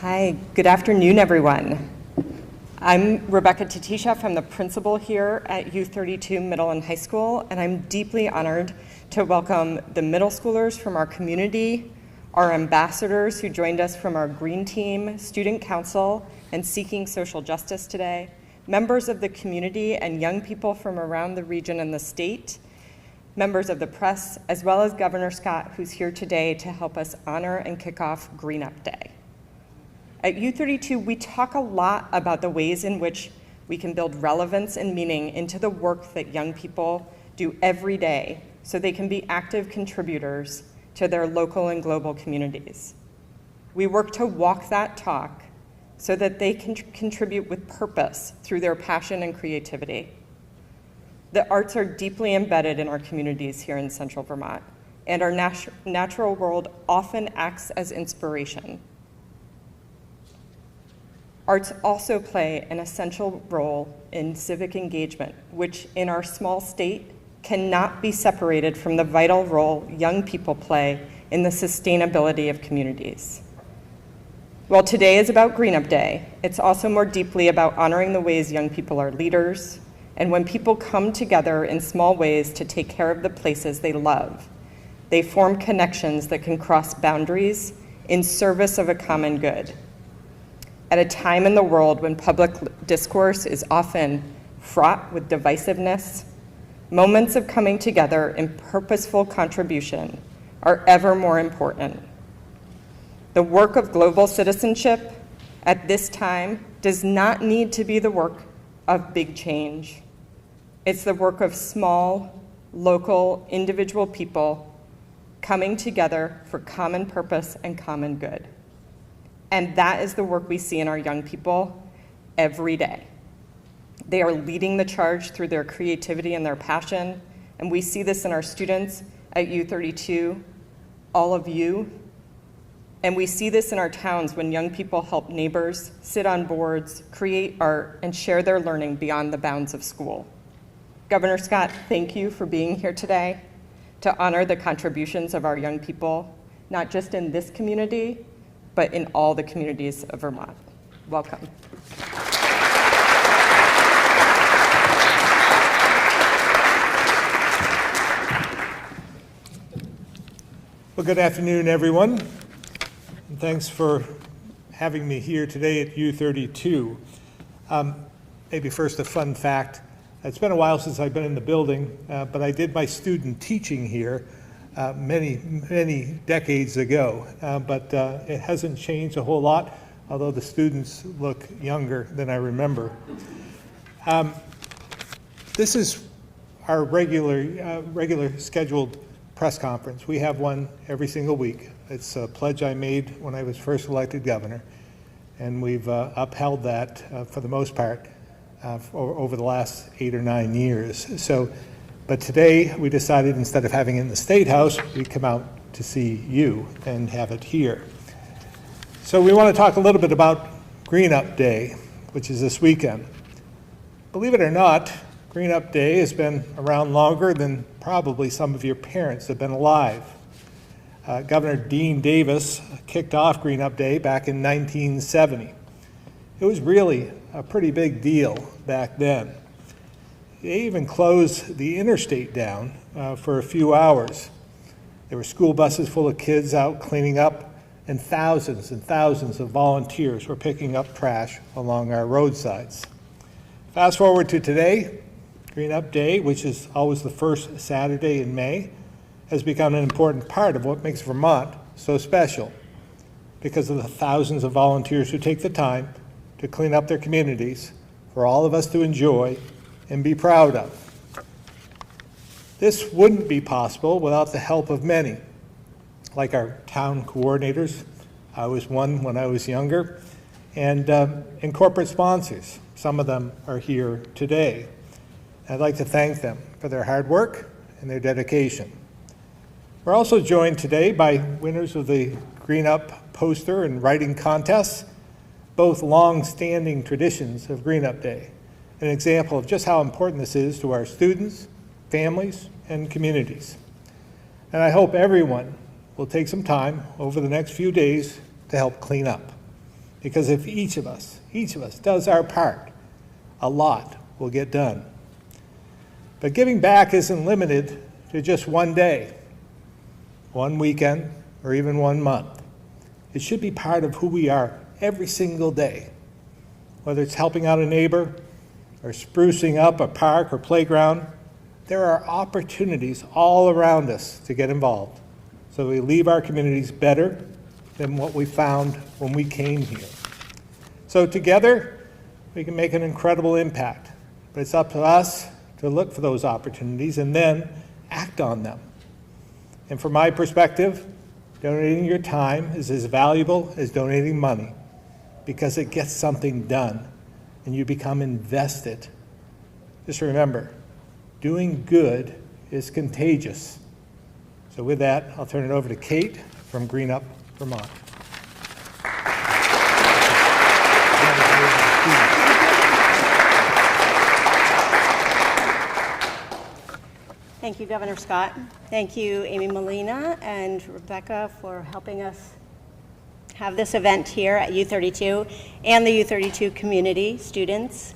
Hi, good afternoon, everyone. I'm Rebecca Tatisha. I'm the principal here at U32 Middle and High School, and I'm deeply honored to welcome the middle schoolers from our community, our ambassadors who joined us from our Green Team, Student Council, and Seeking Social Justice today, members of the community and young people from around the region and the state, members of the press, as well as Governor Scott, who's here today to help us honor and kick off Green Up Day. At U32, we talk a lot about the ways in which we can build relevance and meaning into the work that young people do every day so they can be active contributors to their local and global communities. We work to walk that talk so that they can contribute with purpose through their passion and creativity. The arts are deeply embedded in our communities here in Central Vermont, and our natural world often acts as inspiration. Arts also play an essential role in civic engagement, which in our small state cannot be separated from the vital role young people play in the sustainability of communities. While today is about Green Up Day, it's also more deeply about honoring the ways young people are leaders, and when people come together in small ways to take care of the places they love, they form connections that can cross boundaries in service of a common good. At a time in the world when public discourse is often fraught with divisiveness, moments of coming together in purposeful contribution are ever more important. The work of global citizenship at this time does not need to be the work of big change. It's the work of small, local, individual people coming together for common purpose and common good. And that is the work we see in our young people every day. They are leading the charge through their creativity and their passion, and we see this in our students at U32, all of you, and we see this in our towns when young people help neighbors sit on boards, create art, and share their learning beyond the bounds of school. Governor Scott, thank you for being here today to honor the contributions of our young people, not just in this community, but in all the communities of Vermont. Welcome. Well, good afternoon, everyone. And thanks for having me here today at U32. Maybe first a fun fact. It's been a while since I've been in the building, but I did my student teaching here many decades ago, but it hasn't changed a whole lot, although the students look younger than I remember. This is our regular scheduled press conference. We have one every single week. It's a pledge I made when I was first elected governor, and we've upheld that for the most part over the last 8 or 9 years. But today we decided instead of having it in the State House, we'd come out to see you and have it here. So we want to talk a little bit about Green Up Day, which is this weekend. Believe it or not, Green Up Day has been around longer than probably some of your parents have been alive. Governor Dean Davis kicked off Green Up Day back in 1970. It was really a pretty big deal back then. They even closed the interstate down for a few hours. There were school buses full of kids out cleaning up, and thousands of volunteers were picking up trash along our roadsides. Fast forward to today, Green Up Day, which is always the first Saturday in May, has become an important part of what makes Vermont so special because of the thousands of volunteers who take the time to clean up their communities for all of us to enjoy and be proud of. This wouldn't be possible without the help of many, like our town coordinators. I was one when I was younger, and corporate sponsors. Some of them are here today. I'd like to thank them for their hard work and their dedication. We're also joined today by winners of the Green Up poster and writing contests, both long-standing traditions of Green Up Day. An example of just how important this is to our students, families, and communities. And I hope everyone will take some time over the next few days to help clean up. Because if each of us does our part, a lot will get done. But giving back isn't limited to just one day, one weekend, or even 1 month. It should be part of who we are every single day, whether it's helping out a neighbor or sprucing up a park or playground. There are opportunities all around us to get involved, so we leave our communities better than what we found when we came here. So together, we can make an incredible impact, but it's up to us to look for those opportunities and then act on them. And from my perspective, donating your time is as valuable as donating money, because it gets something done and you become invested. Just remember, doing good is contagious. So with that, I'll turn it over to Kate from Green Up, Vermont. Thank you, Governor Scott. Thank you, Amy Molina and Rebecca, for helping us have this event here at U32 and the U32 community students.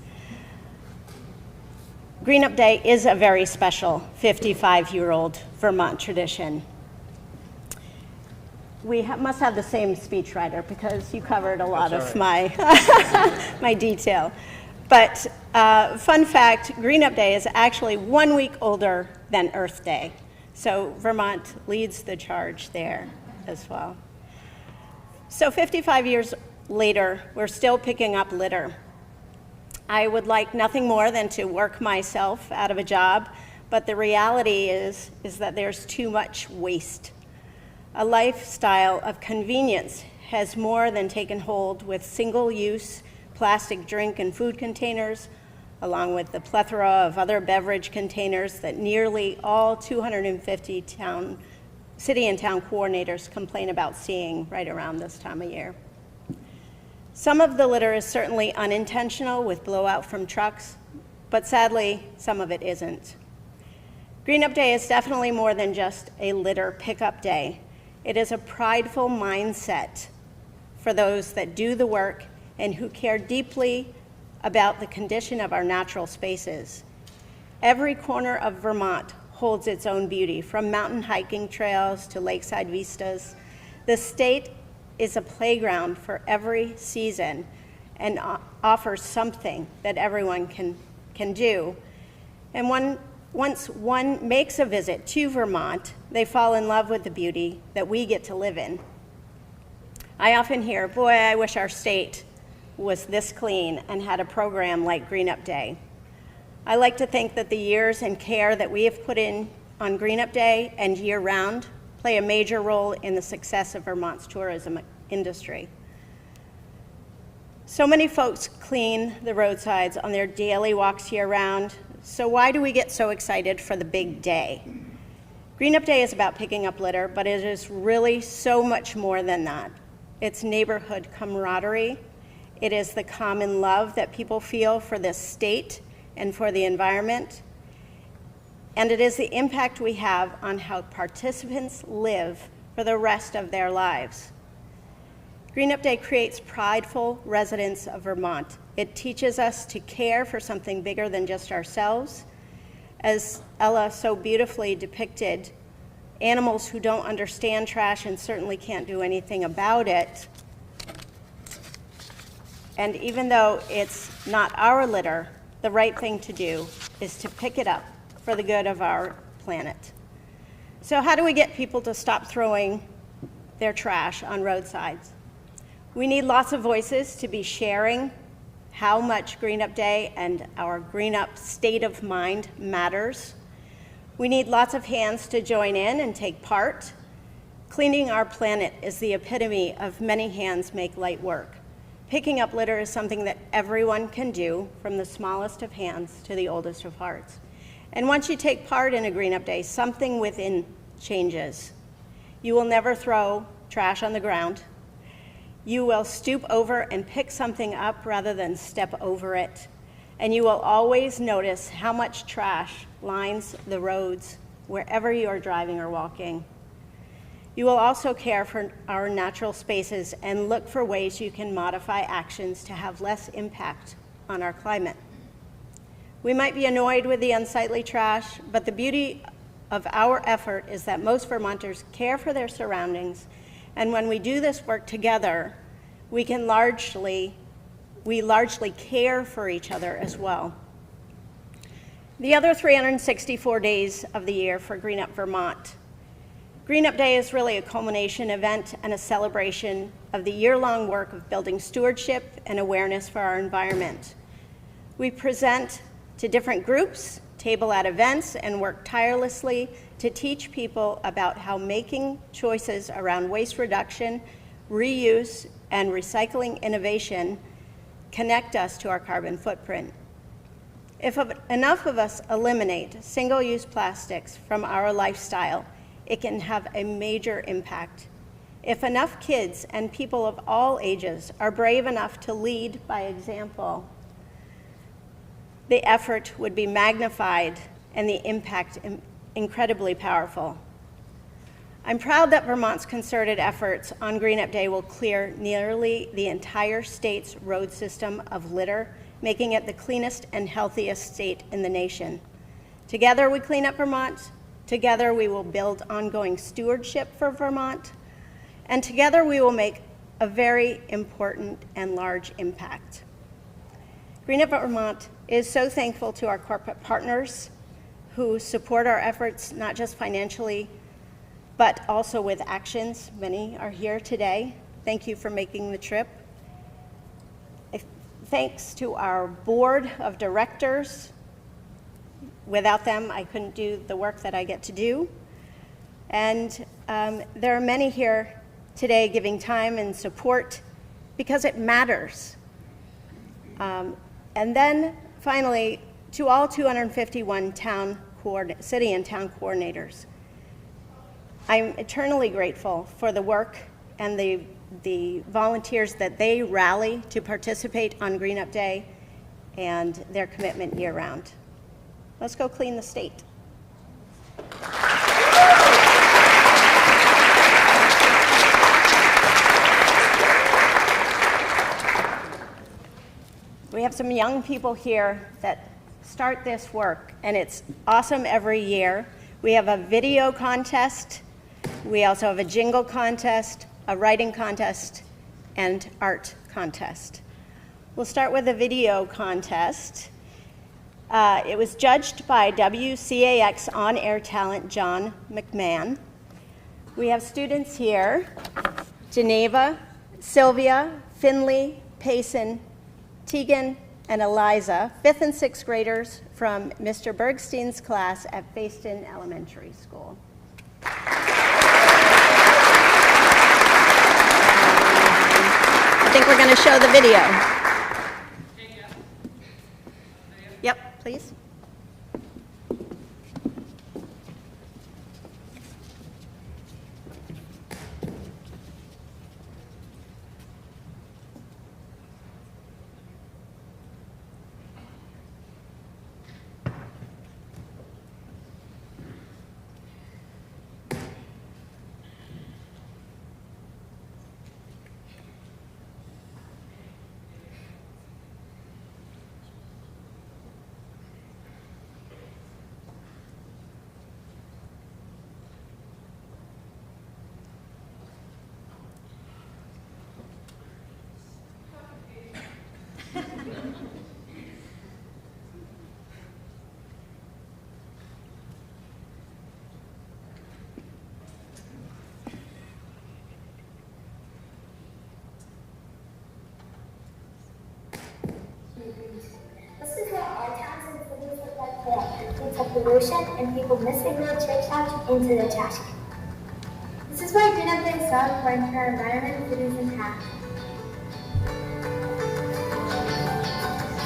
Green Up Day is a very special 55-year-old Vermont tradition. We must have the same speechwriter because you covered a lot of my, my detail. But fun fact, Green Up Day is actually 1 week older than Earth Day. So Vermont leads the charge there as well. So 55 years later, we're still picking up litter. I would like nothing more than to work myself out of a job, but the reality is that there's too much waste. A lifestyle of convenience has more than taken hold with single-use plastic drink and food containers, along with the plethora of other beverage containers that nearly all 250 city and town coordinators complain about seeing right around this time of year. Some of the litter is certainly unintentional with blowout from trucks, but sadly, some of it isn't. Green Up Day is definitely more than just a litter pickup day. It is a prideful mindset for those that do the work and who care deeply about the condition of our natural spaces. Every corner of Vermont holds its own beauty, from mountain hiking trails to lakeside vistas. The state is a playground for every season and offers something that everyone can do. And once one makes a visit to Vermont, they fall in love with the beauty that we get to live in. I often hear, boy, I wish our state was this clean and had a program like Green Up Day. I like to think that the years and care that we have put in on Green Up Day and year-round play a major role in the success of Vermont's tourism industry. So many folks clean the roadsides on their daily walks year-round, so why do we get so excited for the big day? Green Up Day is about picking up litter, but it is really so much more than that. It's neighborhood camaraderie. It is the common love that people feel for this state and for the environment. And it is the impact we have on how participants live for the rest of their lives. Green Up Day creates prideful residents of Vermont. It teaches us to care for something bigger than just ourselves. As Ella so beautifully depicted, animals who don't understand trash and certainly can't do anything about it. And even though it's not our litter, the right thing to do is to pick it up for the good of our planet. So how do we get people to stop throwing their trash on roadsides? We need lots of voices to be sharing how much Green Up Day and our Green Up state of mind matters. We need lots of hands to join in and take part. Cleaning our planet is the epitome of many hands make light work. Picking up litter is something that everyone can do, from the smallest of hands to the oldest of hearts. And once you take part in a Green Up Day, something within changes. You will never throw trash on the ground. You will stoop over and pick something up rather than step over it. And you will always notice how much trash lines the roads wherever you are driving or walking. You will also care for our natural spaces and look for ways you can modify actions to have less impact on our climate. We might be annoyed with the unsightly trash, but the beauty of our effort is that most Vermonters care for their surroundings, and when we do this work together, we largely care for each other as well. The other 364 days of the year for Green Up Vermont. Green Up Day is really a culmination event and a celebration of the year-long work of building stewardship and awareness for our environment. We present to different groups, table at events, and work tirelessly to teach people about how making choices around waste reduction, reuse, and recycling innovation connect us to our carbon footprint. If enough of us eliminate single-use plastics from our lifestyle, it can have a major impact. If enough kids and people of all ages are brave enough to lead by example, the effort would be magnified and the impact incredibly powerful. I'm proud that Vermont's concerted efforts on Green Up Day will clear nearly the entire state's road system of litter, making it the cleanest and healthiest state in the nation. Together we clean up Vermont, together we will build ongoing stewardship for Vermont, and together we will make a very important and large impact. Green Up Vermont is so thankful to our corporate partners who support our efforts, not just financially, but also with actions. Many are here today. Thank you for making the trip. Thanks to our board of directors. Without them, I couldn't do the work that I get to do. And there are many here today giving time and support because it matters. And then finally, to all 251 city and town coordinators, I'm eternally grateful for the work and the volunteers that they rally to participate on Green Up Day and their commitment year-round. Let's go clean the state. We have some young people here that start this work, and it's awesome every year. We have a video contest. We also have a jingle contest, a writing contest, and art contest. We'll start with the video contest. It was judged by WCAX on-air talent John McMahon. We have students here, Geneva, Sylvia, Finley, Payson, Tegan, and Eliza, 5th and 6th graders from Mr. Bergstein's class at Fayston Elementary School. I think we're going to show the video. Yep, please. This is what our towns and cities look like today. It's a pollution and people missing their chit chat into the trash can. This is why Green Up Day is so important to our environment, cities, and towns.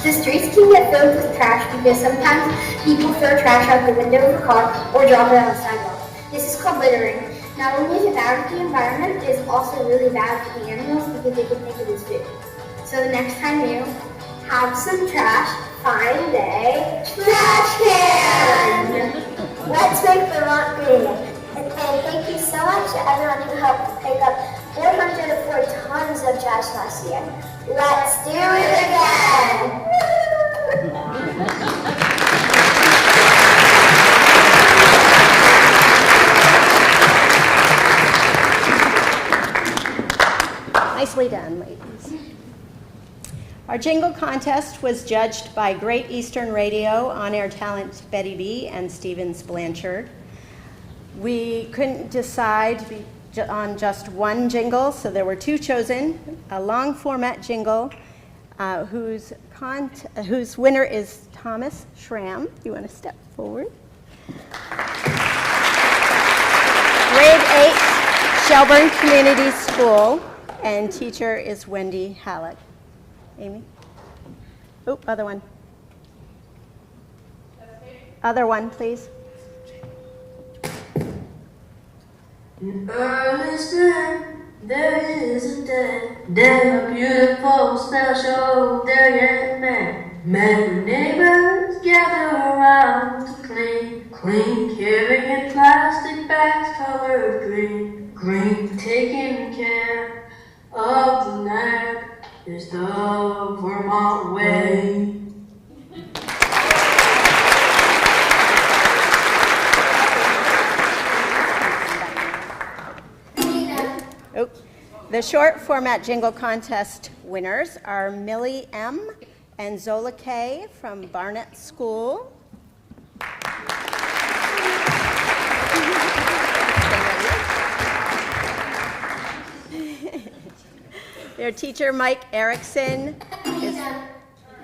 The streets can get filled with trash because sometimes people throw trash out the window of a car or drop it on the sidewalk. This is called littering. Not only is it bad for the environment, it is also really bad for the animals because they can think it is food. So the next time you have some trash, find a trash can! Let's make Vermont green. say thank you so much to everyone who helped pick up 404 tons of trash last year. Let's do it again! Nicely done, ladies. Our jingle contest was judged by Great Eastern Radio on-air talent Betty B and Stevens Blanchard. We couldn't decide on just one jingle, so there were two chosen. A long format jingle whose winner is Thomas Schramm. You want to step forward? Grade 8, Shelburne Community School, and teacher is Wendy Hallett. Amy? Oh, other one. Other one, please. In early spring, there is a day, a beautiful, special day, and many neighbors gather around to clean, carrying plastic bags colored green, taking care of the land is the Vermont way. Oh, the short format jingle contest winners are Millie M. and Zola K. from Barnett School. Their teacher, Mike Erickson,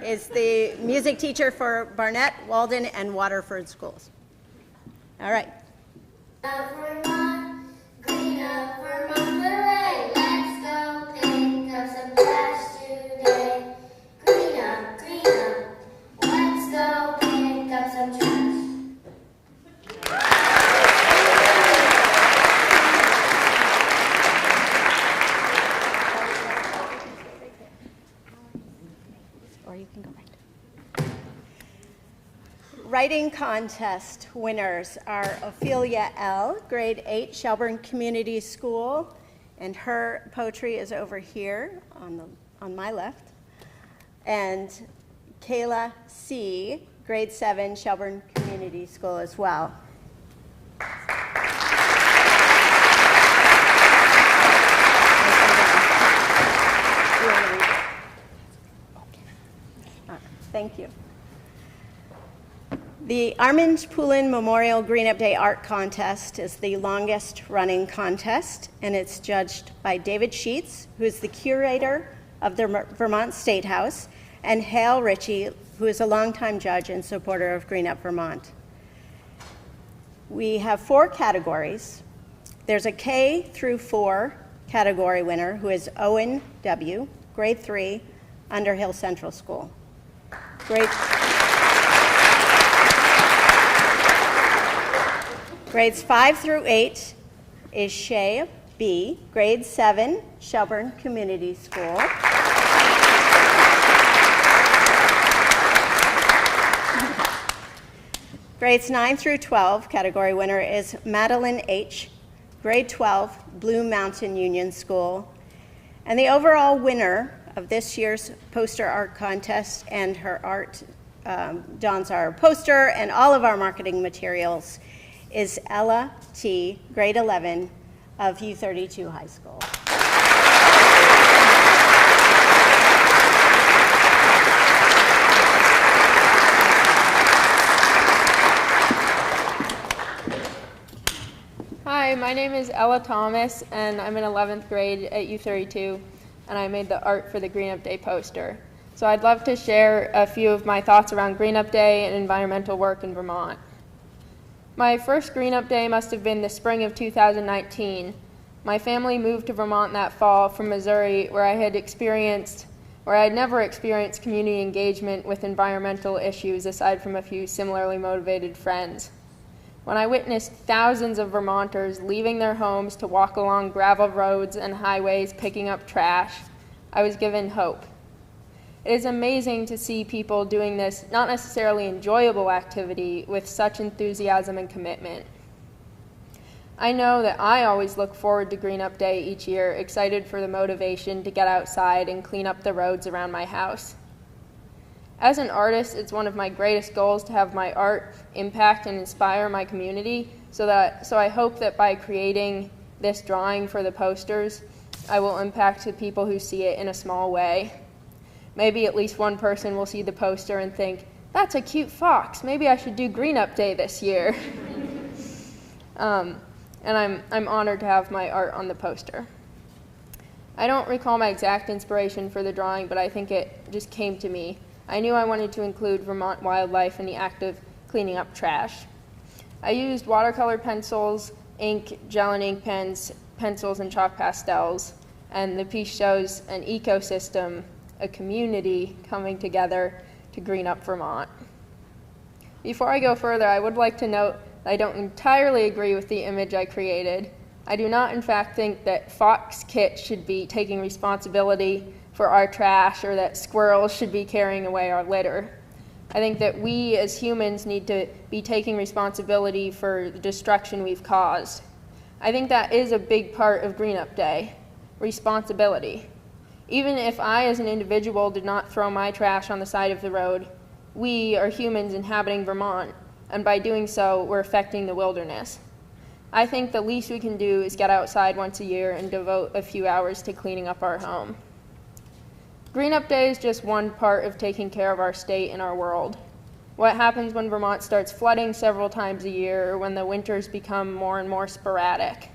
is the music teacher for Barnett, Walden, and Waterford schools. All right. Vermont, green up Vermont, hooray! Let's go pick up some trash today. Green up, let's go pick up some trash. Or you can go back. Writing contest winners are Ophelia L., grade 8, Shelburne Community School, and her poetry is over here on my left. And Kayla C., grade 7, Shelburne Community School as well. Thank you. The Armand Poulin Memorial Green Up Day Art Contest is the longest running contest, and it's judged by David Sheets, who is the curator of the Vermont State House, and Hale Ritchie, who is a longtime judge and supporter of Green Up Vermont. We have 4 categories. There's a K through 4 category winner, who is Owen W., grade 3, Underhill Central School. Grades 5 through 8 is Shay B., grade 7, Shelburne Community School. Grades 9 through 12, category winner is Madeline H., grade 12, Blue Mountain Union School. And the overall winner of this year's poster art contest, and her art dons our poster and all of our marketing materials, is Ella T., grade 11 of U32 High School. Hi, my name is Ella Thomas, and I'm in 11th grade at U32, and I made the art for the Green Up Day poster. So I'd love to share a few of my thoughts around Green Up Day and environmental work in Vermont. My first Green Up Day must have been the spring of 2019. My family moved to Vermont that fall from Missouri, where I had never experienced community engagement with environmental issues aside from a few similarly motivated friends. When I witnessed thousands of Vermonters leaving their homes to walk along gravel roads and highways picking up trash, I was given hope. It is amazing to see people doing this not necessarily enjoyable activity with such enthusiasm and commitment. I know that I always look forward to Green Up Day each year, excited for the motivation to get outside and clean up the roads around my house. As an artist, it's one of my greatest goals to have my art impact and inspire my community, so I hope that by creating this drawing for the posters, I will impact the people who see it in a small way. Maybe at least one person will see the poster and think, that's a cute fox, maybe I should do Green Up Day this year. And I'm honored to have my art on the poster. I don't recall my exact inspiration for the drawing, but I think it just came to me. I knew I wanted to include Vermont wildlife in the act of cleaning up trash. I used watercolor pencils, ink, gel and ink pens, pencils, and chalk pastels, and the piece shows an ecosystem, a community coming together to green up Vermont. Before I go further, I would like to note that I don't entirely agree with the image I created. I do not, in fact, think that Fox Kit should be taking responsibility for our trash or that squirrels should be carrying away our litter. I think that we as humans need to be taking responsibility for the destruction we've caused. I think that is a big part of Green Up Day, responsibility. Even if I as an individual did not throw my trash on the side of the road, we are humans inhabiting Vermont, and by doing so, we're affecting the wilderness. I think the least we can do is get outside once a year and devote a few hours to cleaning up our home. Green Up Day is just one part of taking care of our state and our world. What happens when Vermont starts flooding several times a year, or when the winters become more and more sporadic?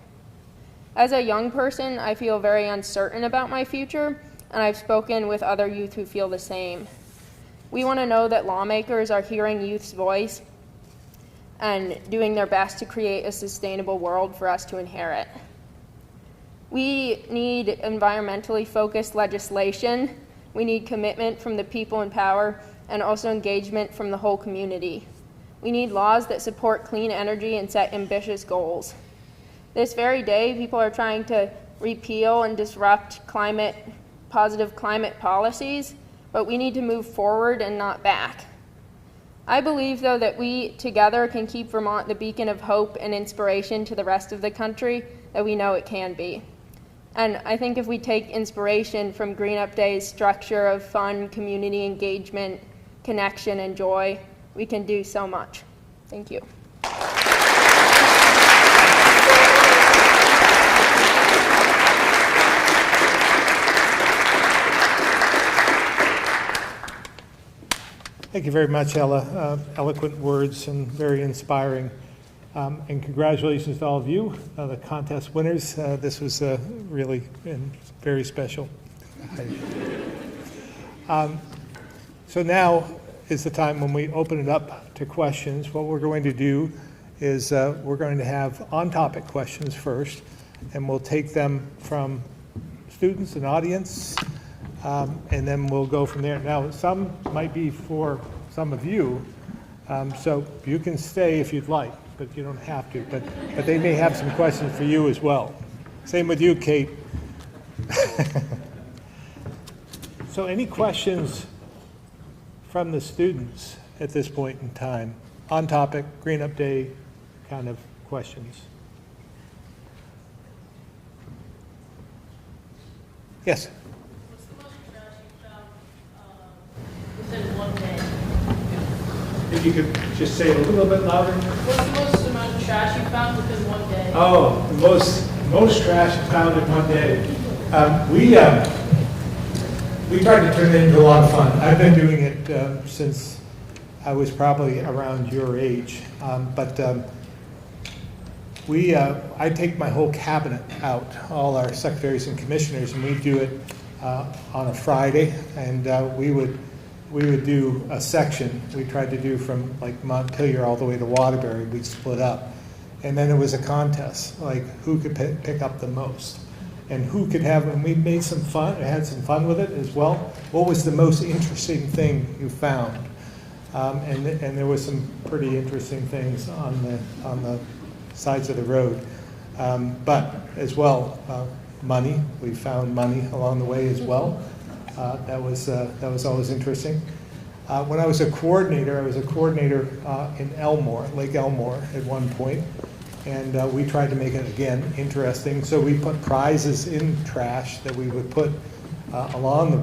As a young person, I feel very uncertain about my future, and I've spoken with other youth who feel the same. We want to know that lawmakers are hearing youth's voice and doing their best to create a sustainable world for us to inherit. We need environmentally focused legislation. We need commitment from the people in power and also engagement from the whole community. We need laws that support clean energy and set ambitious goals. This very day, people are trying to repeal and disrupt positive climate policies, but we need to move forward and not back. I believe, though, that we together can keep Vermont the beacon of hope and inspiration to the rest of the country that we know it can be. And I think if we take inspiration from Green Up Day's structure of fun, community engagement, connection, and joy, we can do so much. Thank you. Thank you very much, Ella. Eloquent words and very inspiring. And congratulations to all of you, the contest winners. This was really very special. So now is the time when we open it up to questions. What we're going to do is we're going to have on-topic questions first, and we'll take them from students and audience, and then we'll go from there. Now, some might be for some of you, so you can stay if you'd like, but you don't have to. But they may have some questions for you as well. Same with you, Kate. So any questions from the students at this point in time? On topic, Green Up Day kind of questions. Yes? What's the most trash you found within one day? If you could just say it a little bit louder. What's the most amount of trash you found within one day? Oh, the most trash found in one day. We tried to turn it into a lot of fun. I've been doing it since I was probably around your age. I take my whole cabinet out, all our secretaries and commissioners, and we do it on a Friday, and we would do a section. We tried to do from like Montpelier all the way to Waterbury. We'd split up, and then it was a contest, like who could pick up the most, and who could have. And we made some fun. Had some fun with it as well. What was the most interesting thing you found? And there was some pretty interesting things on the sides of the road, but as well, money. We found money along the way as well. That was always interesting. When I was a coordinator in Elmore, Lake Elmore at one point, And we tried to make it, again, interesting. So we put prizes in trash that we would put along the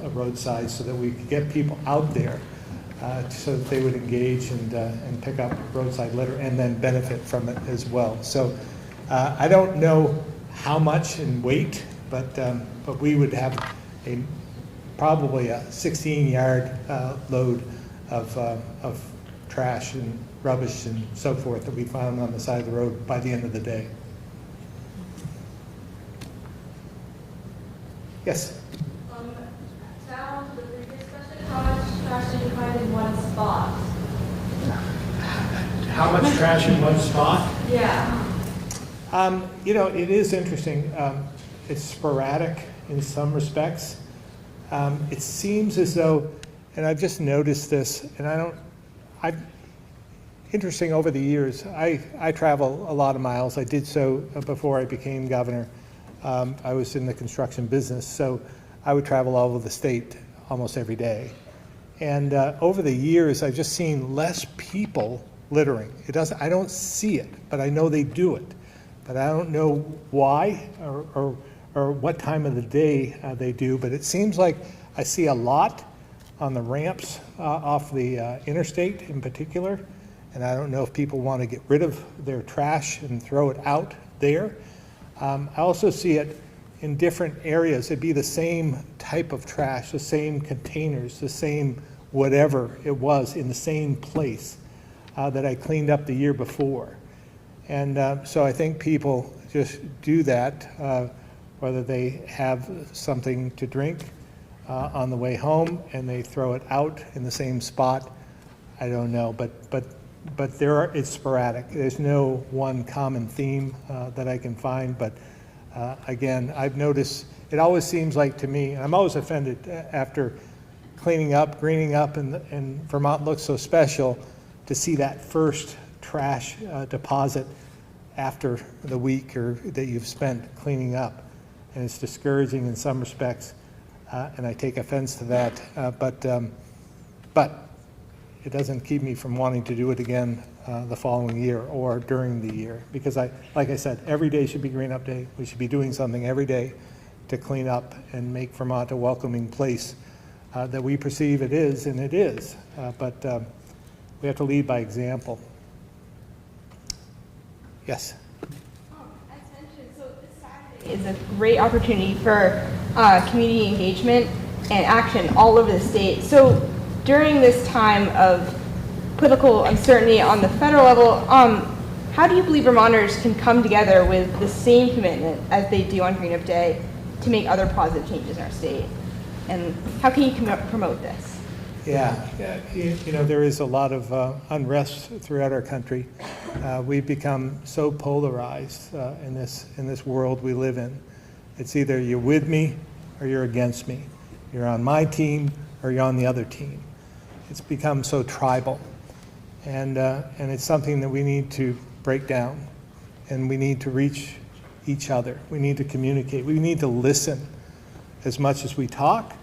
roadside so that we could get people out there so that they would engage and pick up roadside litter and then benefit from it as well. So I don't know how much in weight, but we would have probably a 16-yard load of trash and rubbish and so forth that we found on the side of the road by the end of the day. Yes? Down to the previous question, how much trash did you find in one spot? How much trash in one spot? Yeah. It is interesting. It's sporadic in some respects. It seems as though, and I've just noticed this, and interesting over the years, I travel a lot of miles. I did so before I became governor. I was in the construction business, so I would travel all over the state almost every day. And over the years, I've just seen less people littering. I don't see it, but I know they do it. But I don't know why or what time of the day they do, but it seems like I see a lot on the ramps off the interstate in particular, and I don't know if people want to get rid of their trash and throw it out there. I also see it in different areas. It'd be the same type of trash, the same containers, the same whatever it was in the same place that I cleaned up the year before. And so I think people just do that, whether they have something to drink on the way home and they throw it out in the same spot. I don't know, but it's sporadic. There's no one common theme that I can find, but again, I've noticed, it always seems like to me, and I'm always offended after cleaning up, greening up, and Vermont looks so special, to see that first trash deposit after the week or that you've spent cleaning up. And it's discouraging in some respects, and I take offense to that, but it doesn't keep me from wanting to do it again the following year or during the year, because like I said, every day should be Green Up Day. We should be doing something every day to clean up and make Vermont a welcoming place that we perceive it is, and it is, but we have to lead by example. Yes? As mentioned, so this Saturday is a great opportunity for community engagement and action all over the state. So during this time of political uncertainty on the federal level, how do you believe Vermonters can come together with the same commitment as they do on Green Up Day to make other positive changes in our state? And how can you promote this? Yeah, there is a lot of unrest throughout our country. We've become so polarized in this world we live in. It's either you're with me or you're against me. You're on my team or you're on the other team. It's become so tribal, and it's something that we need to break down, and we need to reach each other. We need to communicate. We need to listen as much as we talk.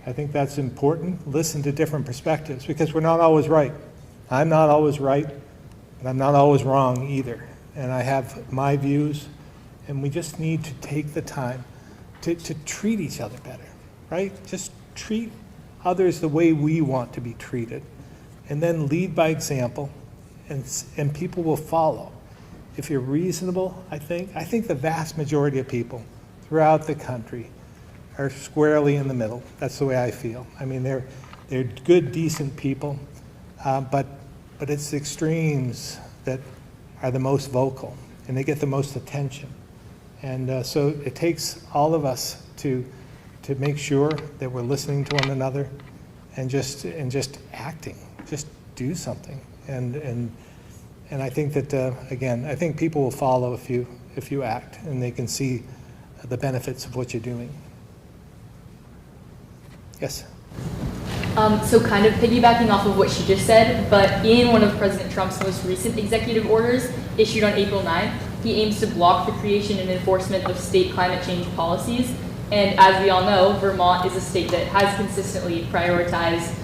I think that's important. Listen to different perspectives, because we're not always right. I'm not always right, but I'm not always wrong either. And I have my views, and we just need to take the time to treat each other better, right? Just treat others the way we want to be treated, and then lead by example, and people will follow. If you're reasonable, I think the vast majority of people throughout the country are squarely in the middle. That's the way I feel. I mean, they're good, decent people, but it's the extremes that are the most vocal, and they get the most attention. And so it takes all of us to make sure that we're listening to one another, and just acting. Just do something. And I think that again, I think people will follow if you act, and they can see the benefits of what you're doing. Yes. So kind of piggybacking off of what she just said, but in one of President Trump's most recent executive orders issued on April 9th, he aims to block the creation and enforcement of state climate change policies. And as we all know, Vermont is a state that has consistently prioritized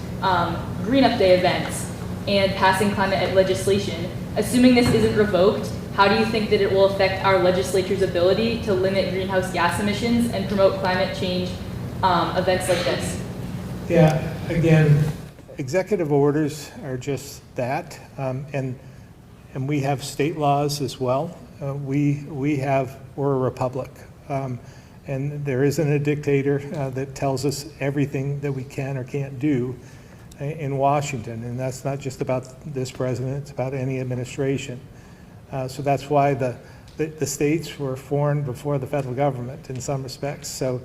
Green Up Day events and passing climate legislation. Assuming this isn't revoked, how do you think that it will affect our legislature's ability to limit greenhouse gas emissions and promote climate change events like this? Yeah, again, executive orders are just that, and we have state laws as well. We're a republic, and there isn't a dictator that tells us everything that we can or can't do in Washington, and that's not just about this president, it's about any administration. So that's why the states were formed before the federal government in some respects. So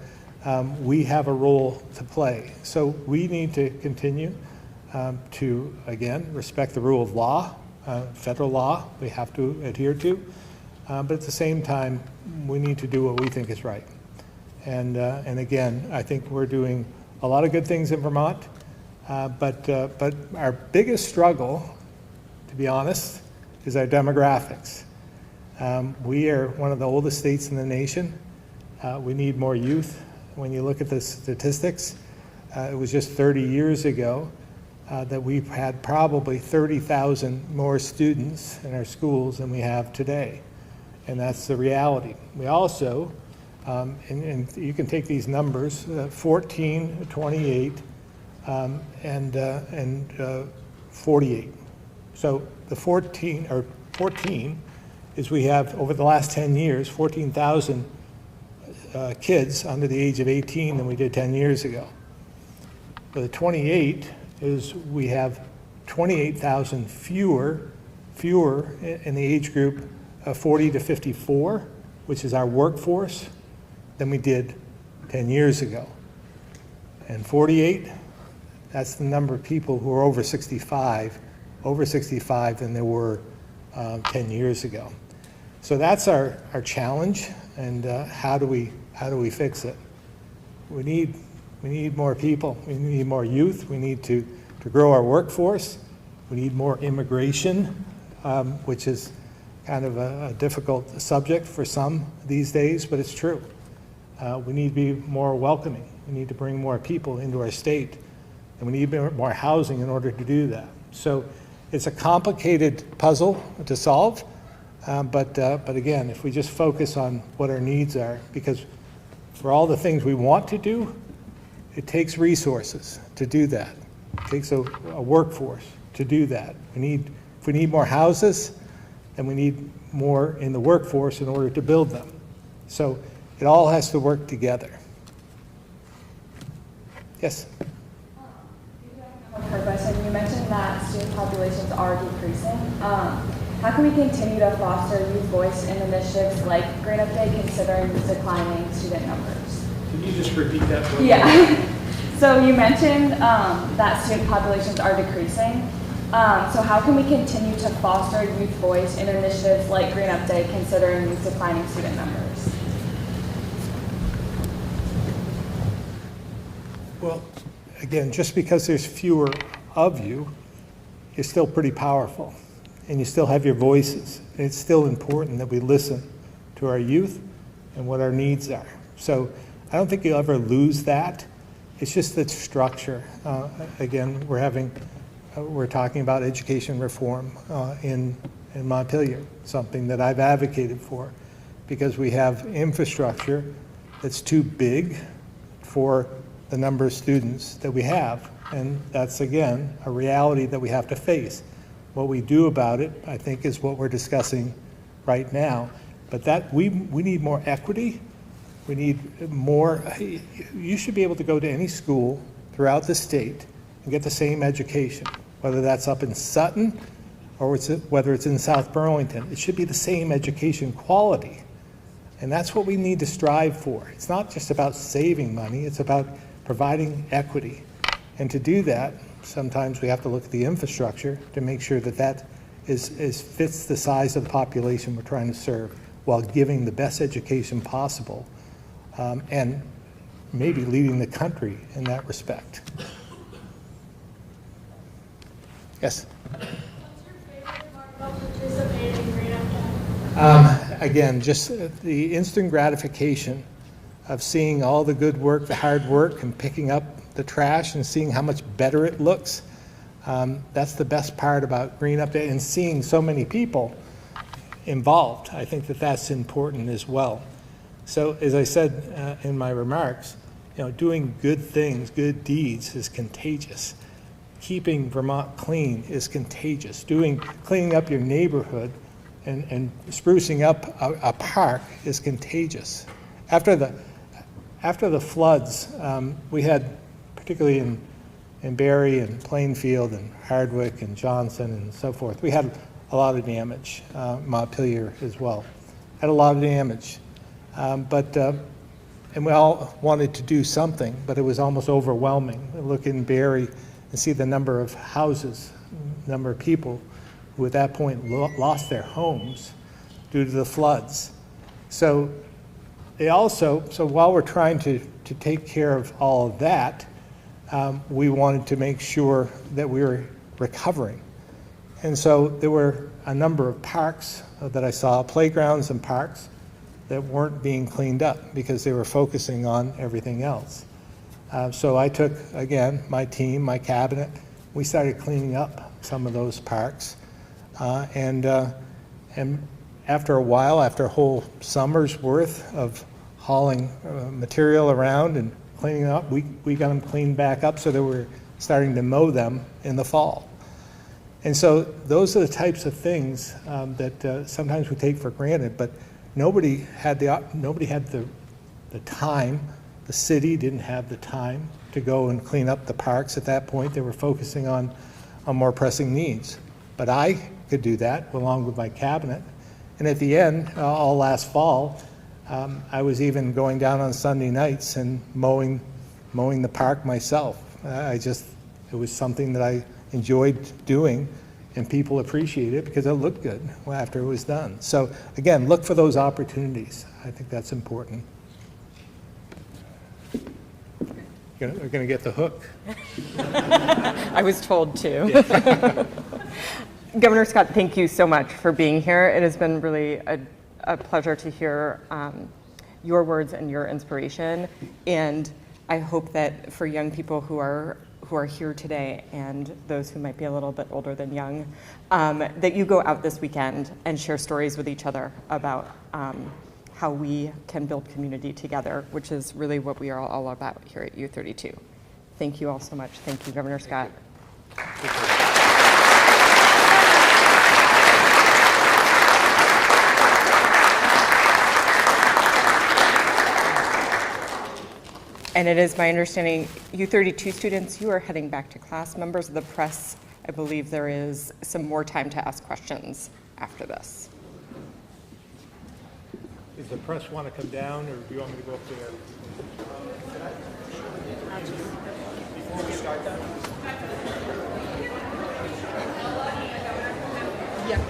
we have a role to play. So we need to continue to, again, respect the rule of law, federal law we have to adhere to, but at the same time, we need to do what we think is right. And again, I think we're doing a lot of good things in Vermont, but our biggest struggle, to be honest, is our demographics. We are one of the oldest states in the nation. We need more youth. When you look at the statistics, it was just 30 years ago that we've had probably 30,000 more students in our schools than we have today. And that's the reality. We also, and you can take these numbers, 14, 28, and 48. So the 14 is we have, over the last 10 years, 14,000 kids under the age of 18 than we did 10 years ago. The 28 is we have 28,000 fewer in the age group of 40 to 54, which is our workforce, than we did 10 years ago. And 48, that's the number of people who are over 65 than there were 10 years ago. So that's our challenge, and how do we fix it? We need more people. We need more youth. We need to grow our workforce. We need more immigration, which is kind of a difficult subject for some these days, but it's true. We need to be more welcoming. We need to bring more people into our state, and we need more housing in order to do that. So it's a complicated puzzle to solve, but again, if we just focus on what our needs are, because for all the things we want to do, it takes resources to do that. It takes a workforce to do that. If we need more houses, then we need more in the workforce in order to build them. So it all has to work together. Yes? You mentioned that student populations are decreasing. How can we continue to foster youth voice in initiatives like Green Up Day, considering declining student numbers? Can you just repeat that for me? Yeah. So you mentioned that student populations are decreasing. So how can we continue to foster youth voice in initiatives like Green Up Day, considering these declining student numbers? Well, again, just because there's fewer of you, you're still pretty powerful, and you still have your voices. And it's still important that we listen to our youth and what our needs are. So I don't think you'll ever lose that. It's just that structure. Again, we're talking about education reform in Montpelier, something that I've advocated for, because we have infrastructure that's too big for the number of students that we have. And that's, again, a reality that we have to face. What we do about it, I think, is what we're discussing right now. But that we need more equity. We need more. You should be able to go to any school throughout the state and get the same education, whether that's up in Sutton or whether it's in South Burlington. It should be the same education quality. And that's what we need to strive for. It's not just about saving money, it's about providing equity. And to do that, sometimes we have to look at the infrastructure to make sure that that fits the size of the population we're trying to serve, while giving the best education possible, and maybe leading the country in that respect. Yes? What's your favorite part about participating in Green Up Day? Again, just the instant gratification of seeing all the good work, the hard work, and picking up the trash and seeing how much better it looks. That's the best part about Green Up Day, and seeing so many people. involved. I think that that's important as well. So as I said in my remarks, doing good things, good deeds is contagious. Keeping Vermont clean is contagious. Cleaning up your neighborhood and sprucing up a park is contagious. After the floods, we had, particularly in Barrie and Plainfield and Hardwick and Johnson and so forth, we had a lot of damage. Montpelier as well had a lot of damage. And we all wanted to do something, but it was almost overwhelming. Look in Barrie and see the number of houses, number of people who at that point lost their homes due to the floods. So while we're trying to take care of all of that, we wanted to make sure that we were recovering. And so there were a number of parks that I saw, playgrounds and parks, that weren't being cleaned up because they were focusing on everything else. So I took, again, my team, my cabinet, we started cleaning up some of those parks. And after a while, after a whole summer's worth of hauling material around and cleaning up, we got them cleaned back up so that we're starting to mow them in the fall. And so those are the types of things that sometimes we take for granted, but nobody had the time. The city didn't have the time to go and clean up the parks at that point. They were focusing on more pressing needs. But I could do that along with my cabinet. And at the end, all last fall, I was even going down on Sunday nights and mowing the park myself. It was something that I enjoyed doing, and people appreciated it because it looked good after it was done. So again, look for those opportunities. I think that's important. We're going to get the hook. I was told to. Governor Scott, thank you so much for being here. It has been really a pleasure to hear your words and your inspiration. And I hope that for young people who are here today and those who might be a little bit older than young, that you go out this weekend and share stories with each other about how we can build community together, which is really what we are all about here at U32. Thank you all so much. Thank you, Governor Scott. And it is my understanding, U32 students, you are heading back to class. Members of the press, I believe there is some more time to ask questions after this. Does the press want to come down, or do you want me to go up there? Before we start that? Yeah.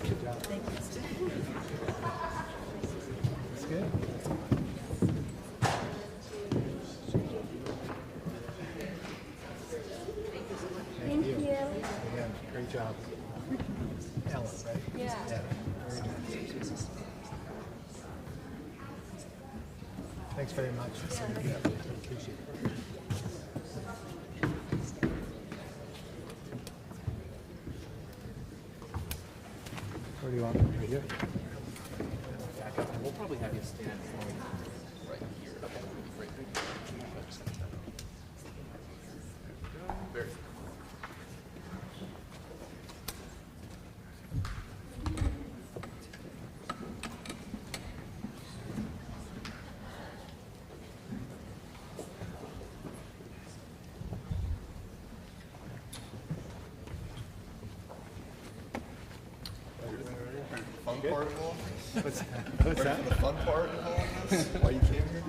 Good job. Good job. Ellen, right? Yeah. Thanks very much. Yeah, appreciate it. Where do you want me? Right here? We'll probably have you stand right here. Okay. Right. Very good. Fun part of all this? What's that? The fun part of all this? Why you came here?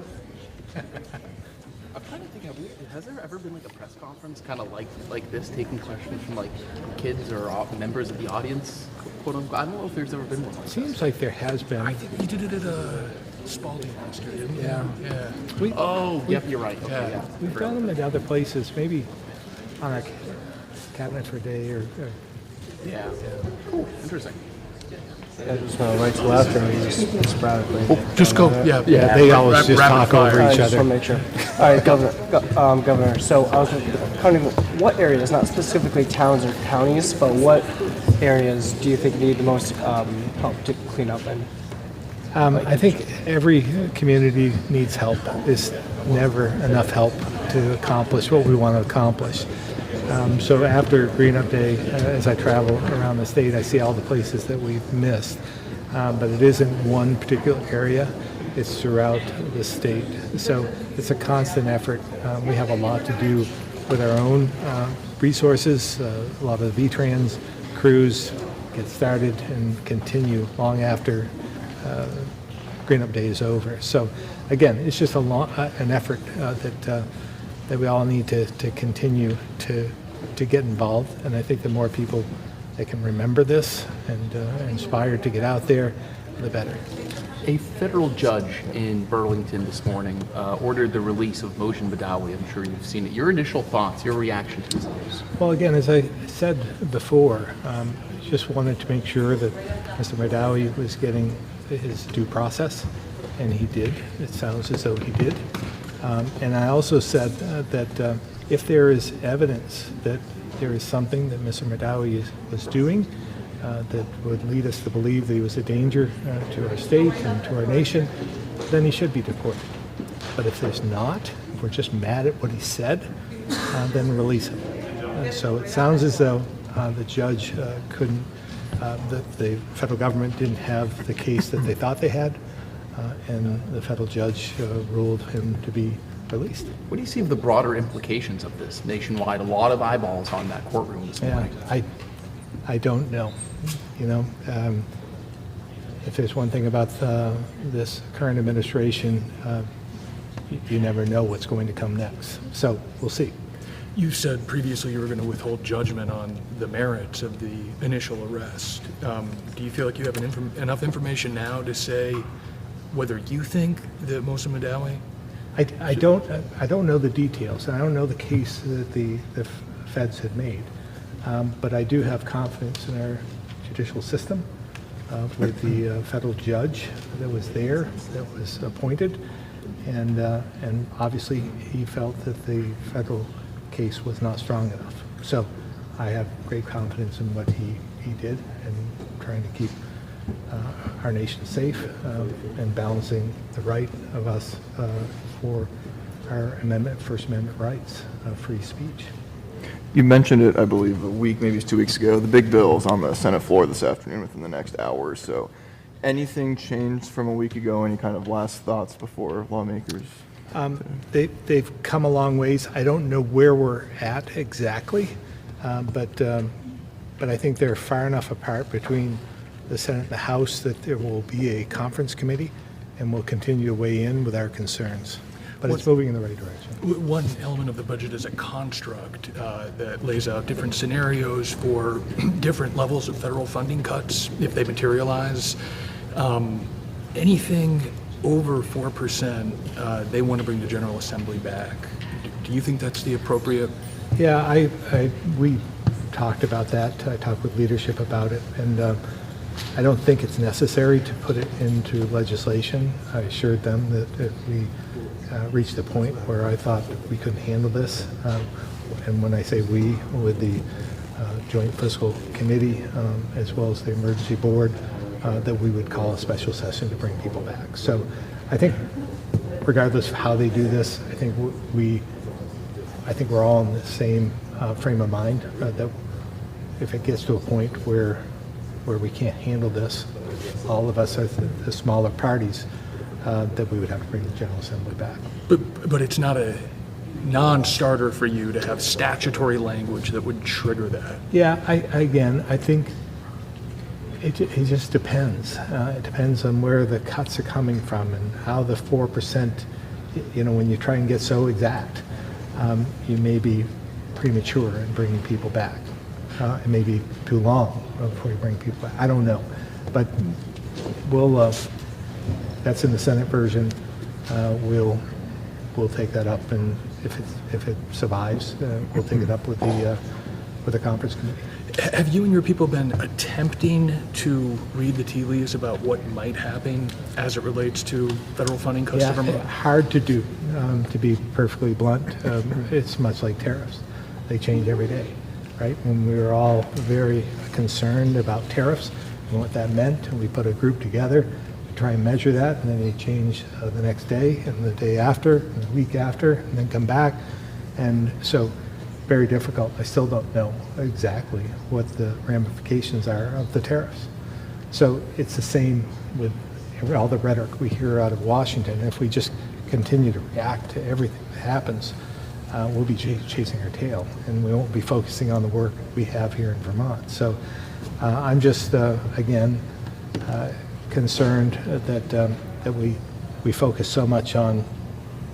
I'm trying to think, has there ever been like a press conference kind of like this, taking questions from like kids or members of the audience, quote unquote? I don't know if there's ever been one like Seems like there has been. I think we did it at Spalding last year, didn't we? Yeah. Yeah. Yep, you're right. Okay, yeah. We've done them at other places, maybe on our cabinet for a day or Yeah. Cool. Interesting. I just went right to left or sporadically. Just go. Yeah. yeah, they always just talk over I each just other. want to make sure. All right, Governor. So I was wondering, what areas, not specifically towns or counties, but what areas do you think need the most help to clean up? And I think every community needs help. There's never enough help to accomplish what we want to accomplish. So after Green Up Day, as I travel around the state, I see all the places that we've missed. But it isn't one particular area. It's throughout the state. So it's a constant effort. We have a lot to do with our own resources. A lot of the VTrans crews get started and continue long after Green Up Day is over. So again, it's just an effort that we all need to continue to get involved. And I think the more people that can remember this and are inspired to get out there, the better. A federal judge in Burlington this morning ordered the release of Moshe Badawi. I'm sure you've seen it. Your initial thoughts, your reaction to this news? Well, again, as I said before, just wanted to make sure that Mr. Badawi was getting his due process, and he did. It sounds as though he did. And I also said that if there is evidence that there is something that Mr. Badawi was doing that would lead us to believe that he was a danger to our state and to our nation, then he should be deported. But if there's not, if we're just mad at what he said, then release him. So it sounds as though the judge couldn't, that the federal government didn't have the case that they thought they had, and the federal judge ruled him to be released. What do you see of the broader implications of this nationwide? A lot of eyeballs on that courtroom this morning. I don't know. You know, if there's one thing about this current administration, you never know what's going to come next. So we'll see. You said previously you were going to withhold judgment on the merits of the initial arrest. Do you feel like you have enough information now to say whether you think that Moshe Badawi? I don't know the details, and I don't know the case that the feds had made. But I do have confidence in our judicial system with the federal judge that was there, that was appointed, and obviously he felt that the federal case was not strong enough. So I have great confidence in what he did and trying to keep our nation safe and balancing the right of us for our First Amendment rights of free speech. You mentioned it, I believe, a week, maybe it's 2 weeks ago. The big bill is on the Senate floor this afternoon within the next hour or so. Anything changed from a week ago? Any kind of last thoughts before lawmakers? They've come a long ways. I don't know where we're at exactly, but I think they're far enough apart between the Senate and the House that there will be a conference committee, and we'll continue to weigh in with our concerns. But it's moving in the right direction. One element of the budget is a construct that lays out different scenarios for different levels of federal funding cuts if they materialize. Anything over 4%, they want to bring the General Assembly back. Do you think that's the appropriate? Yeah, we talked about that. I talked with leadership about it, and I don't think it's necessary to put it into legislation. I assured them that if we reached a point where I thought we couldn't handle this, and when I say we, with the Joint Fiscal Committee as well as the Emergency Board, that we would call a special session to bring people back. So I think regardless of how they do this, I think we're all in the same frame of mind that if it gets to a point where we can't handle this, all of us are the smaller parties, that we would have to bring the General Assembly back. But it's not a non-starter for you to have statutory language that would trigger that. Yeah, I think it just depends. It depends on where the cuts are coming from and how the 4%, when you try and get so exact, you may be premature in bringing people back. It may be too long before you bring people back. I don't know. But that's in the Senate version. We'll take that up, and if it survives, we'll take it up with the conference committee. Have you and your people been attempting to read the tea leaves about what might happen as it relates to federal funding cuts to Vermont? Hard to do, to be perfectly blunt. It's much like tariffs. They change every day, right? When we were all very concerned about tariffs and what that meant, and we put a group together to try and measure that, and then they change the next day and the day after and the week after, and then come back. And so very difficult. I still don't know exactly what the ramifications are of the tariffs. So it's the same with all the rhetoric we hear out of Washington. If we just continue to react to everything that happens, we'll be chasing our tail, and we won't be focusing on the work we have here in Vermont. So I'm just, again, concerned that we focus so much on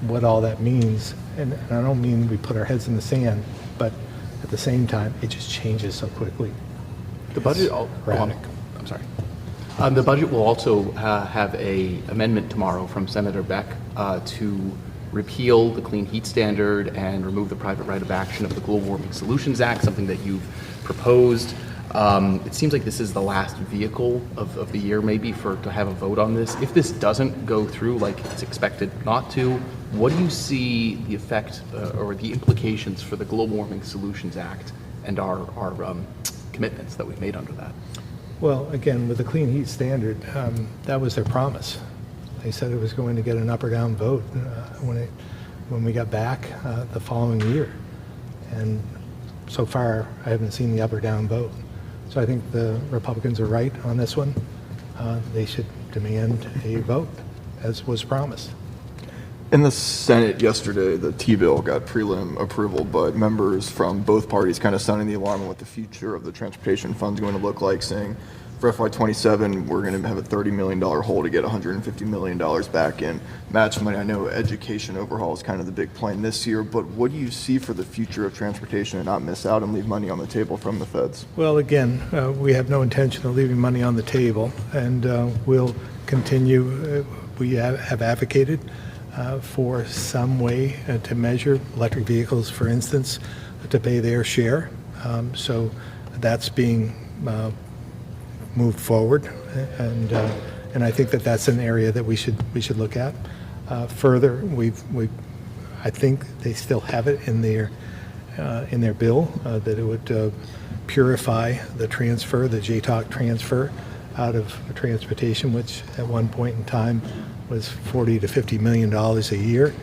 what all that means. And I don't mean we put our heads in the sand, but at the same time, it just changes so quickly. The budget, I'm sorry. The budget will also have a amendment tomorrow from Senator Beck to repeal the Clean Heat Standard and remove the private right of action of the Global Warming Solutions Act, something that you've proposed. It seems like this is the last vehicle of the year maybe to have a vote on this. If this doesn't go through like it's expected not to, what do you see the effect or the implications for the Global Warming Solutions Act and our commitments that we've made under that? Well, again, with the Clean Heat Standard, that was their promise. They said it was going to get an up or down vote when we got back the following year. And so far, I haven't seen the up or down vote. So I think the Republicans are right on this one. They should demand a vote, as was promised. In the Senate yesterday, the T-bill got prelim approval, but members from both parties kind of sounding the alarm on what the future of the transportation fund is going to look like, saying for FY27, we're going to have a $30 million hole to get $150 million back in match money. I know education overhaul is kind of the big plan this year, but what do you see for the future of transportation and not miss out and leave money on the table from the feds? Well, again, we have no intention of leaving money on the table, and we'll continue. We have advocated for some way to measure electric vehicles, for instance, to pay their share. So that's being moved forward, and I think that's an area that we should look at further. I think they still have it in their bill that it would purify the transfer, the JTOC transfer, out of transportation, which at one point in time was $40 to $50 million a year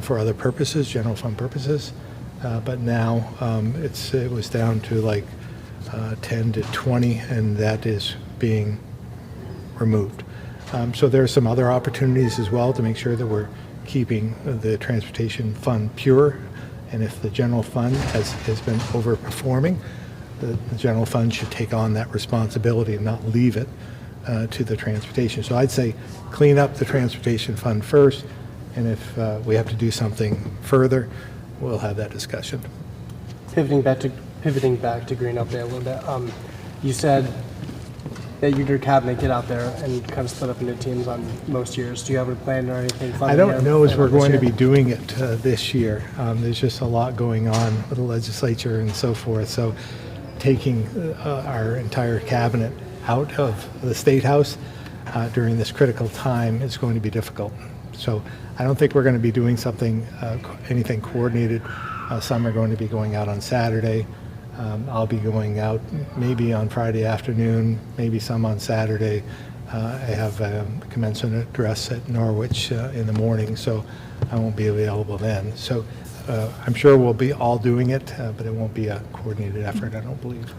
for other purposes, general fund purposes. But now it was down to like 10 to 20, and that is being removed. So there are some other opportunities as well to make sure that we're keeping the transportation fund pure. And if the general fund has been overperforming, the general fund should take on that responsibility and not leave it to the transportation. So I'd say clean up the transportation fund first, and if we have to do something further, we'll have that discussion. Pivoting back to Green Up Day a little bit, you said that your cabinet get out there and kind of split up into teams on most years. Do you have a plan or anything? I don't know as we're going to be doing it this year. There's just a lot going on with the legislature and so forth. So taking our entire cabinet out of the State House during this critical time is going to be difficult. So I don't think we're going to be doing something, anything coordinated. Some are going to be going out on Saturday. I'll be going out maybe on Friday afternoon, maybe some on Saturday. I have a commencement address at Norwich in the morning, so I won't be available then. So I'm sure we'll be all doing it, but it won't be a coordinated effort, I don't believe.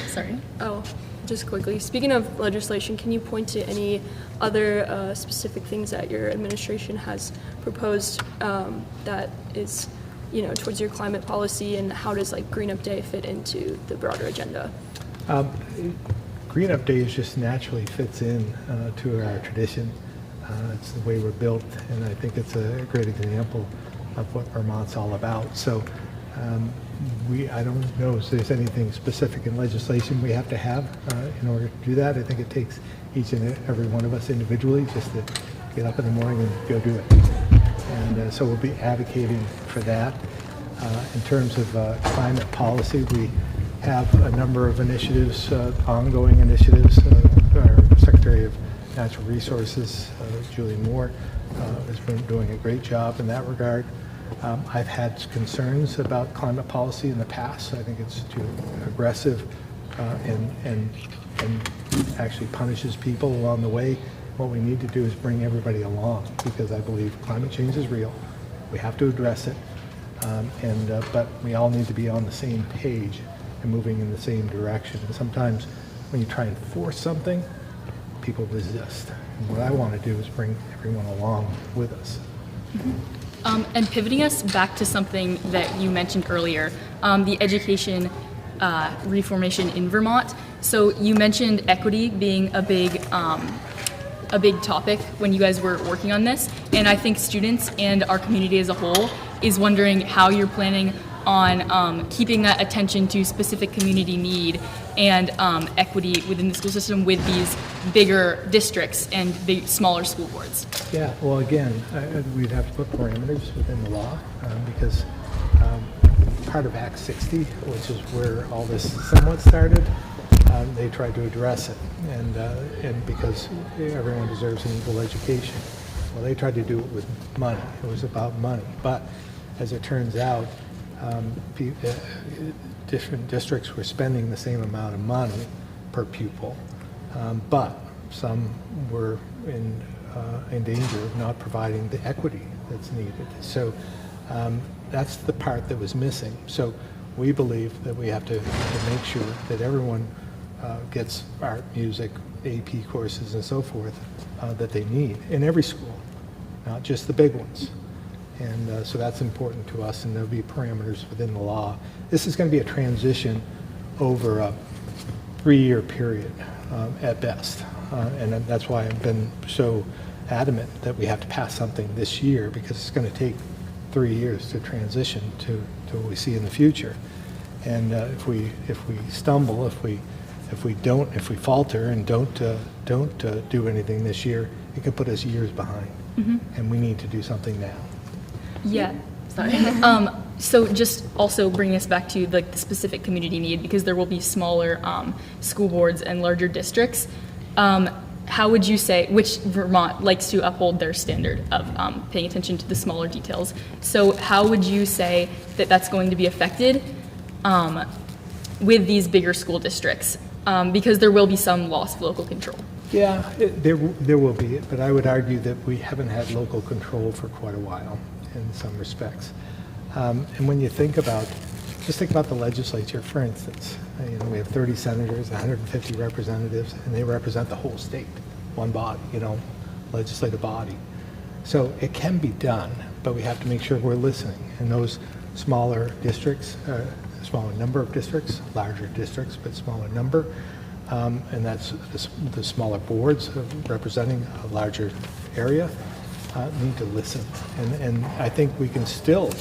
Sorry. Oh, just quickly. Speaking of legislation, can you point to any other specific things that your administration has proposed that is, towards your climate policy, and how does Green Up Day fit into the broader agenda? Green Up Days just naturally fits in to our tradition. It's the way we're built, and I think it's a great example of what Vermont's all about. So I don't know if there's anything specific in legislation we have to have in order to do that. I think it takes each and every one of us individually just to get up in the morning and go do it. And so we'll be advocating for that. In terms of climate policy, we have a number of initiatives, ongoing initiatives. Our Secretary of Natural Resources, Julie Moore, has been doing a great job in that regard. I've had concerns about climate policy in the past. I think it's too aggressive and actually punishes people along the way. What we need to do is bring everybody along, because I believe climate change is real. We have to address it, but we all need to be on the same page and moving in the same direction. And sometimes when you try and force something, people resist. And what I want to do is bring everyone along with us. And pivoting us back to something that you mentioned earlier, the education reformation in Vermont. So you mentioned equity being a big topic when you guys were working on this, and I think students and our community as a whole is wondering how you're planning on keeping that attention to specific community need and equity within the school system with these bigger districts and big, smaller school boards. Yeah, well, again, we'd have to put parameters within the law because part of Act 60, which is where all this somewhat started, they tried to address it, and because everyone deserves an equal education. Well, they tried to do it with money. It was about money. But as it turns out, different districts were spending the same amount of money per pupil, but some were in danger of not providing the equity that's needed. So that's the part that was missing. So we believe that we have to make sure that everyone gets art, music, AP courses, and so forth that they need in every school, not just the big ones. And so that's important to us, and there'll be parameters within the law. This is going to be a transition over a 3-year period at best. And that's why I've been so adamant that we have to pass something this year, because it's going to take 3 years to transition to what we see in the future. And if we stumble, if we falter and don't do anything this year, it could put us years behind. Mm-hmm. And we need to do something now. Yeah, sorry. So just also bringing us back to the specific community need, because there will be smaller school boards and larger districts. How would you say, which Vermont likes to uphold their standard of paying attention to the smaller details. So how would you say that that's going to be affected with these bigger school districts? Because there will be some loss of local control. Yeah, there will be, but I would argue that we haven't had local control for quite a while in some respects. And when you think about the legislature, for instance. We have 30 senators, 150 representatives, and they represent the whole state, one body, legislative body. So it can be done, but we have to make sure we're listening. And those smaller districts, smaller number of districts, larger districts, but smaller number, and that's the smaller boards representing a larger area, need to listen. And I think we can still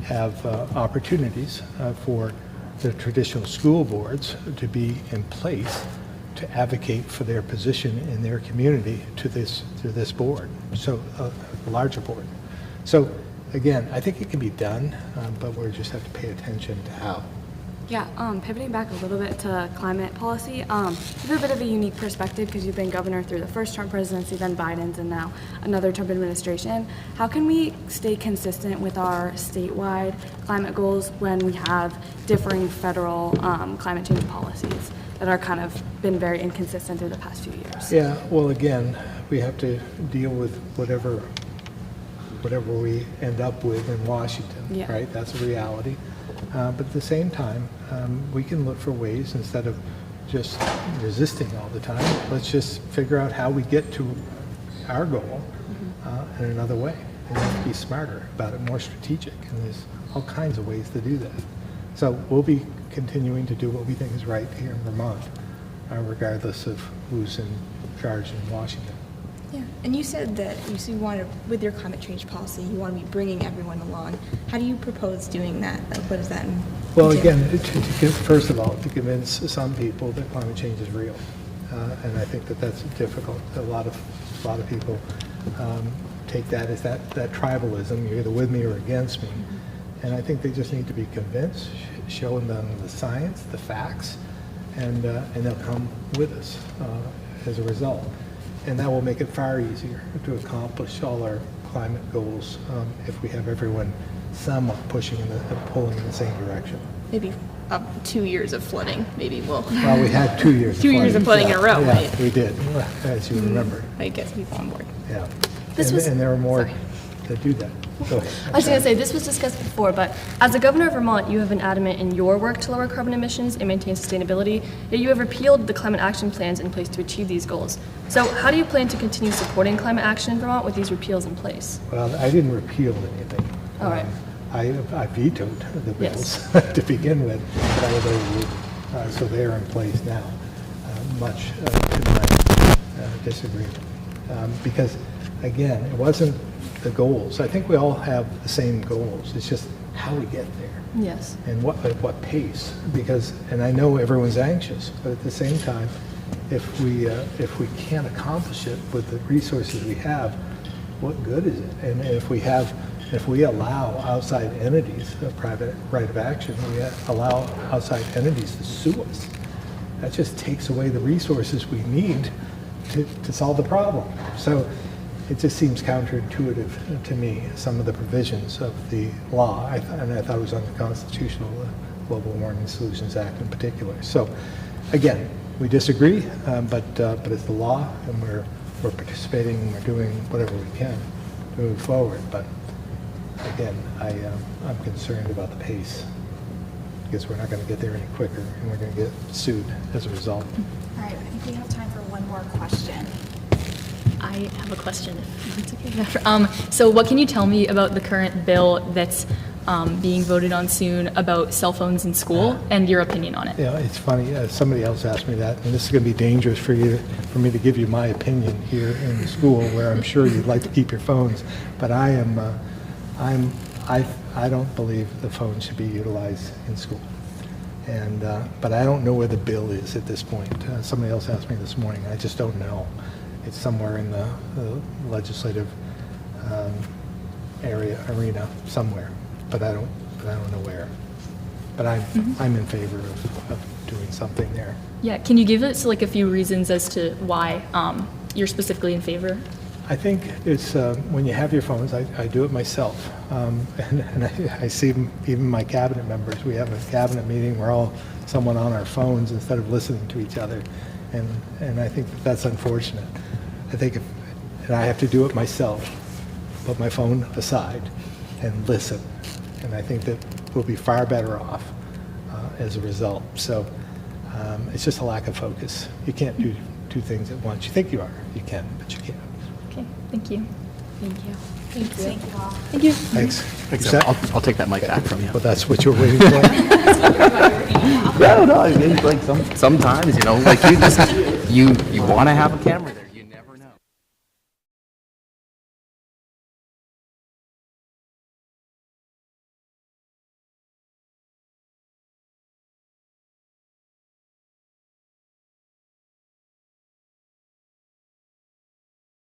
have opportunities for the traditional school boards to be in place to advocate for their position in their community to this board, so a larger board. So again, I think it can be done, but we just have to pay attention to how. Yeah, pivoting back a little bit to climate policy, you have a bit of a unique perspective because you've been governor through the first Trump presidency, then Biden's, and now another Trump administration. How can we stay consistent with our statewide climate goals when we have differing federal climate change policies that are kind of been very inconsistent through the past few years? Yeah, well, again, we have to deal with whatever we end up with in Washington, Yeah. right? That's a reality. But at the same time, we can look for ways, instead of just resisting all the time, let's just figure out how we get to our goal in another way. And we have to be smarter about it, more strategic, and there's all kinds of ways to do that. So we'll be continuing to do what we think is right here in Vermont, regardless of who's in charge in Washington. Yeah, and you said that you want to, with your climate change policy, you want to be bringing everyone along. How do you propose doing that? Like, what does that entail? Well, again, first of all, to convince some people that climate change is real, and I think that that's difficult. A lot of people take that as that tribalism. You're either with me or against me, and I think they just need to be convinced, showing them the science, the facts, and they'll come with us as a result. And that will make it far easier to accomplish all our climate goals if we have everyone somewhat pushing and pulling in the same direction. Maybe 2 years of flooding, maybe we'll... Well, we had 2 years. 2 years of flooding in a row, yeah, right? We did, as you remember. I guess people on board. Yeah. This was- And there are more that do that. Go ahead. I was going to say, this was discussed before, but as a governor of Vermont, you have been adamant in your work to lower carbon emissions and maintain sustainability, yet you have repealed the climate action plans in place to achieve these goals. So how do you plan to continue supporting climate action in Vermont with these repeals in place? Well, I didn't repeal anything. All right. I vetoed the bills Yes. to begin with, but I was overruled. So they are in place now, much to my disagreement. Because, again, it wasn't the goals. I think we all have the same goals. It's just how we get there. Yes. And at what pace. Because, and I know everyone's anxious, but at the same time, if we can't accomplish it with the resources we have, what good is it? And if we allow outside entities, a private right of action, we allow outside entities to sue us, that just takes away the resources we need to solve the problem. So it just seems counterintuitive to me, some of the provisions of the law, and I thought it was unconstitutional, the Global Warming Solutions Act in particular. So again, we disagree, but it's the law, and we're participating, and we're doing whatever we can to move forward. But again, I'm concerned about the pace, because we're not going to get there any quicker, and we're going to get sued as a result. All right, I think we have time for one more question. I have a question, if it's okay. So what can you tell me about the current bill that's being voted on soon about cell phones in school and your opinion on it? Yeah, it's funny, somebody else asked me that, and this is going to be dangerous for me to give you my opinion here in the school, where I'm sure you'd like to keep your phones, but I don't believe the phone should be utilized in school. And, but I don't know where the bill is at this point. Somebody else asked me this morning, I just don't know. It's somewhere in the legislative arena somewhere, but I don't know where. But I'm in favor of doing something there. Yeah, can you give us like a few reasons as to why you're specifically in favor? I think it's when you have your phones, I do it myself, and I see even my cabinet members, we have a cabinet meeting, we're all someone on our phones instead of listening to each other, and I think that's unfortunate. I think and I have to do it myself, put my phone aside and listen, and I think that we'll be far better off as a result. So it's just a lack of focus. You can't do two things at once. You think you are, you can, but you can't. Okay, thank you. Thank you. Thank you. Thank you all. Thank you. Thanks. I'll take that mic back from you. Well, that's what you're waiting for. No, I mean, like sometimes, like you want to have a camera there.